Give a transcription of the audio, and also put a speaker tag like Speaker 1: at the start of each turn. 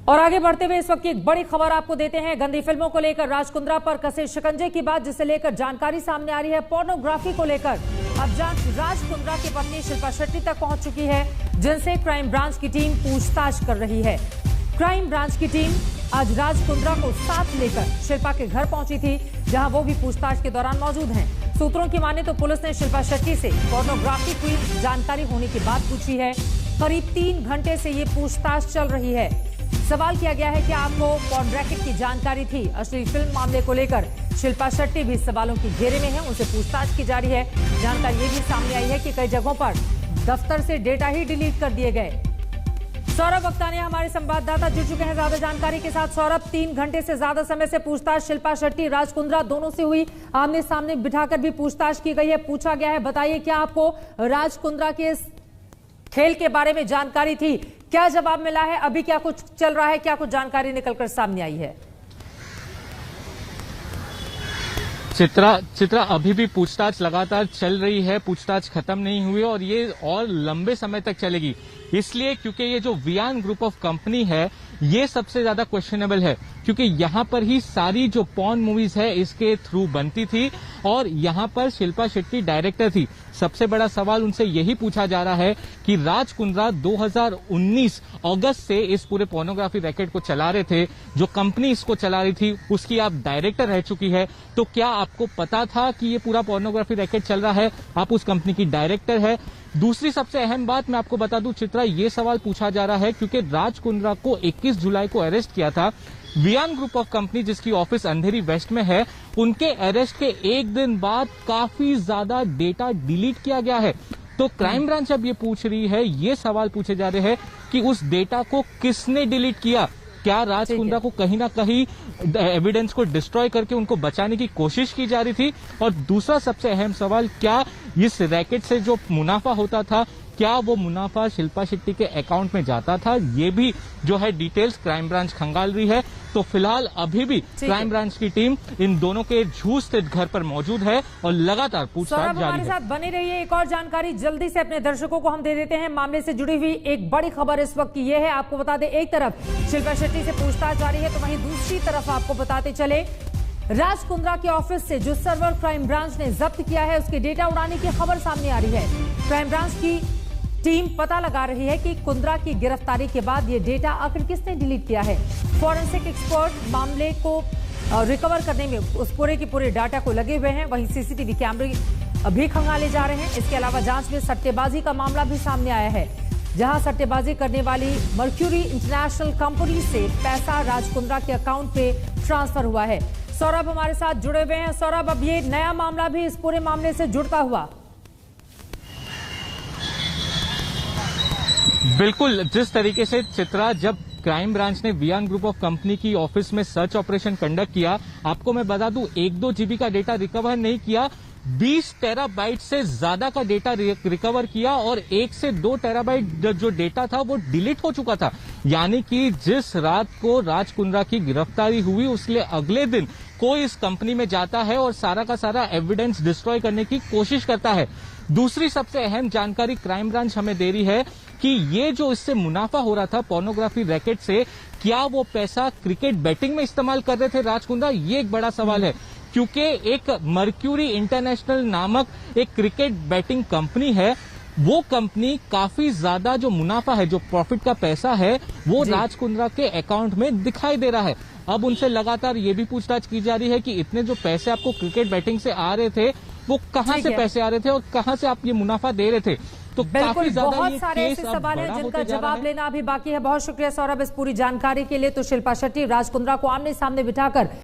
Speaker 1: और आगे बढ़ते हुए इस वक्त की एक बड़ी खबर आपको देते हैं। गंदी फिल्मों को लेकर राज कुंद्रा पर कसे शिकंजे की बात, जिसे लेकर जानकारी सामने आ रही है। पोर्नोग्राफी को लेकर अब जांच राज कुंद्रा की पत्नी शिल्पा शेट्टी तक पहुंच चुकी है, जिनसे क्राइम ब्रांच की टीम पूछताछ कर रही है। क्राइम ब्रांच की टीम आज राज कुंद्रा को साथ लेकर शिल्पा के घर पहुंची थी, जहां वो भी पूछताछ के दौरान मौजूद हैं। सूत्रों की माने तो पुलिस ने शिल्पा शेट्टी से पोर्नोग्राफी की जानकारी होने की बात पूछी है। करीब 3 घंटे से ये पूछताछ चल रही है। सवाल किया गया है कि आपको पोर्न रैकेट की जानकारी थी। अश्लील फिल्म मामले को लेकर शिल्पा शेट्टी भी सवालों के घेरे में है, उनसे पूछताछ की जा रही है। जानकारी ये भी सामने आई है कि कई जगहों पर दफ्तर से डेटा ही डिलीट कर दिए गए। सौरभ अख्तानिया हमारे संवाददाता जुड़ चुके हैं ज्यादा जानकारी के साथ। सौरभ, 3 घंटे से ज्यादा समय से पूछताछ शिल्पा शेट्टी राज कुंद्रा दोनों से हुई, आमने सामने बिठाकर भी पूछताछ की गई है, पूछा गया है। बताइए, क्या आपको राज कुंद्रा के इस खेल के बारे में जानकारी थी? क्या जवाब मिला है? अभी क्या कुछ चल रहा है? क्या कुछ जानकारी निकलकर सामने आई है?
Speaker 2: चित्रा अभी भी पूछताछ लगातार चल रही है, पूछताछ खत्म नहीं हुई और ये और लंबे समय तक चलेगी। इसलिए क्योंकि ये जो वियान ग्रुप ऑफ कंपनी है, ये सबसे ज्यादा क्वेश्चनेबल है, क्योंकि यहाँ पर ही सारी जो पॉर्न मूवीज है इसके थ्रू बनती थी और यहाँ पर शिल्पा शेट्टी डायरेक्टर थी। सबसे बड़ा सवाल उनसे यही पूछा जा रहा है कि राज कुंद्रा 2019 अगस्त से इस पूरे पोर्नोग्राफी रैकेट को चला रहे थे, जो कंपनी इसको चला रही थी उसकी आप डायरेक्टर रह चुकी है, तो क्या आपको पता था कि ये पूरा पोर्नोग्राफी रैकेट चल रहा है? आप उस कंपनी की डायरेक्टर है। दूसरी सबसे अहम बात मैं आपको बता दूं चित्रा, ये सवाल पूछा जा रहा है क्योंकि राज कुंद्रा को 21 जुलाई को अरेस्ट किया था वियान ग्रुप ऑफ कंपनी, जिसकी ऑफिस अंधेरी वेस्ट में है। उनके अरेस्ट के एक दिन बाद काफी ज्यादा डेटा डिलीट किया गया है। तो क्राइम ब्रांच अब ये पूछ रही है, ये सवाल पूछे जा रहे हैं कि उस डेटा को किसने डिलीट किया। क्या राज कुंद्रा को कहीं ना कहीं एविडेंस को डिस्ट्रॉय करके उनको बचाने की कोशिश की जा रही थी? और दूसरा सबसे अहम सवाल, क्या इस रैकेट से जो मुनाफा होता था, क्या वो मुनाफा शिल्पा शेट्टी के अकाउंट में जाता था? ये भी जो है डिटेल्स क्राइम ब्रांच खंगाल रही है। तो फिलहाल अभी भी क्राइम ब्रांच की टीम इन दोनों के झूठ स्थित घर पर मौजूद है और लगातार पूछताछ जारी है।
Speaker 1: हमारे साथ बने रहिए, एक और जानकारी जल्दी से अपने दर्शकों को हम दे देते हैं। मामले से जुड़ी हुई एक बड़ी खबर इस वक्त की ये है, आपको बता दें, एक तरफ शिल्पा शेट्टी से पूछताछ जारी है, तो वहीं दूसरी तरफ आपको बताते चले, राज कुंद्रा के ऑफिस से जो सर्वर क्राइम ब्रांच ने जब्त किया है, उसके डेटा उड़ाने की खबर सामने आ रही है। क्राइम ब्रांच की टीम पता लगा रही है कि कुंद्रा की गिरफ्तारी के बाद ये डेटा आखिर किसने डिलीट किया है। फॉरेंसिक एक्सपर्ट मामले को रिकवर करने में उस पूरे की पूरे डाटा को लगे हुए हैं। वहीं सीसीटीवी कैमरे भी खंगाले जा रहे हैं। इसके अलावा जांच में सट्टेबाजी का मामला भी सामने आया है, जहां सट्टेबाजी करने वाली मर्क्यूरी इंटरनेशनल कंपनी से पैसा राज कुंद्रा के अकाउंट पे ट्रांसफर हुआ है। सौरभ हमारे साथ जुड़े हुए हैं। सौरभ, अब ये नया मामला भी इस पूरे मामले से जुड़ता हुआ।
Speaker 2: बिल्कुल, जिस तरीके से चित्रा, जब क्राइम ब्रांच ने वियान ग्रुप ऑफ कंपनी की ऑफिस में सर्च ऑपरेशन कंडक्ट किया, आपको मैं बता दूं 1-2 जीबी का डेटा रिकवर नहीं किया, 20 टेराबाइट से ज्यादा का डेटा रिकवर किया और 1 से 2 टेराबाइट जो डेटा था वो डिलीट हो चुका था। यानी कि जिस रात को राज कुंद्रा की गिरफ्तारी हुई, उसके अगले दिन कोई इस कंपनी में जाता है और सारा का सारा एविडेंस डिस्ट्रॉय करने की कोशिश करता है। दूसरी सबसे अहम जानकारी क्राइम ब्रांच हमें दे रही है कि ये जो इससे मुनाफा हो रहा था पोर्नोग्राफी रैकेट से, क्या वो पैसा क्रिकेट बैटिंग में इस्तेमाल कर रहे थे राज कुंद्रा? ये एक बड़ा सवाल है, क्योंकि एक मर्क्यूरी इंटरनेशनल नामक एक क्रिकेट बैटिंग कंपनी है, वो कंपनी काफी ज्यादा जो मुनाफा है, जो प्रॉफिट का पैसा है, वो राज कुंद्रा के अकाउंट में दिखाई दे रहा है। अब उनसे लगातार ये भी पूछताछ की जा रही है कि इतने जो पैसे आपको क्रिकेट बैटिंग से आ रहे थे, वो कहां से पैसे आ रहे थे और कहां से आप ये मुनाफा दे रहे थे? तो काफी ज्यादा
Speaker 1: बहुत सारे ऐसे सवाल हैं जिनका जवाब लेना अभी बाकी है। बहुत शुक्रिया सौरभ इस पूरी जानकारी के लिए। तो शिल्पा शेट्टी राज कुंद्रा को आमने सामने बिठाकर